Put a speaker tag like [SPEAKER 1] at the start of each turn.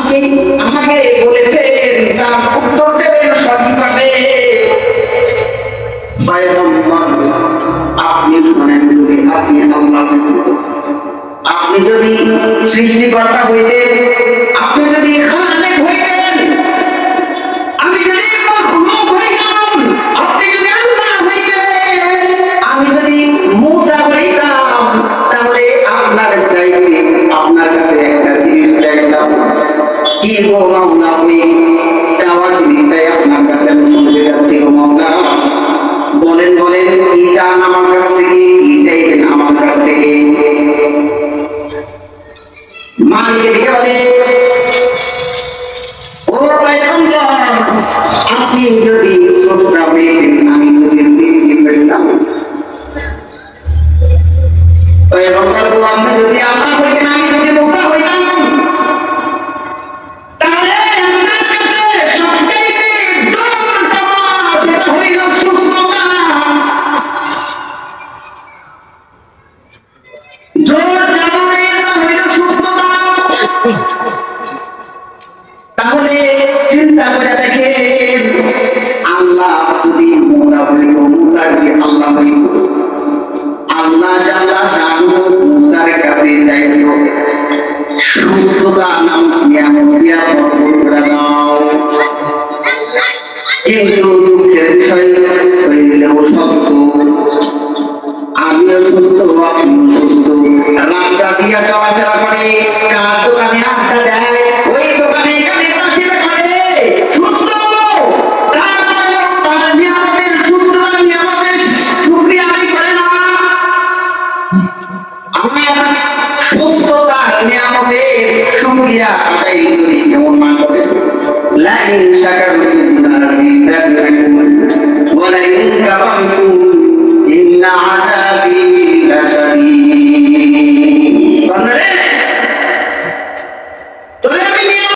[SPEAKER 1] আপনি আমাকে বলেছেন তার উত্তর দেবেন সঠিকভাবে। আপনি শোনেন, যদি আপনি আল্লাহ, আপনি যদি সৃষ্টিকর্তা হইতেন, আপনি যদি খালেক হইতেন, আমি যদি মাখলুক হইতাম, আপনি যদি আল্লাহ হইতেন, আমি যদি মুসা হইতাম, তাহলে আপনার চাইতে আপনার কাছে একটা জিনিস চাইতাম। কি গো মাওলা, আপনি চাওয়ার জিনিসটাই আপনার কাছে আমি শুনতে যাচ্ছি। গো মাওলা, বলেন বলেন, কি চান আমার কাছ থেকে, কি চাইবেন আমার কাছ থেকে? মালিককে বলে, ও পয়গম্বর, আপনি যদি স্রষ্টা হইতেন, আমি যদি সৃষ্টি হইতাম। পয়গম্বর, আপনি যদি আল্লাহ হইতেন, আমি যদি মুসা হইতাম, তাহলে আপনার কাছে সবচাইতে জোর চাওয়া সেটা হইল সুস্থতা। জোর চাওয়া এটা হইল সুস্থতা। তাহলে চিন্তা করে দেখেন, আল্লাহ যদি মুসা হইত, মুসা যদি আল্লাহ হইত, আল্লাহ জাল্লা শানুহু মুসার কাছে চাইত সুস্থতা নাম নিয়ামত দিয়া ভরপুর করে দাও। কিন্তু দুঃখের বিষয় হইলেও সত্য, আমিও সুস্থ, আপনিও সুস্থ। রাস্তা দিয়া চলাফেরা করে, চার দোকানে আড্ডা দেয়, ওই দোকানে এখানে বসে করে সুস্থ। তারপরেও তার নিয়ামতের সুস্থতা, নিয়ামতের শুকরিয়া আদায় করে না। আমার সুস্থতার নিয়ামতের শুকরিয়া আদায় করি কেমন না করে? লাইন শাকারতুম লাযিদান্নাকুম ওয়া লাইন কাফারতুম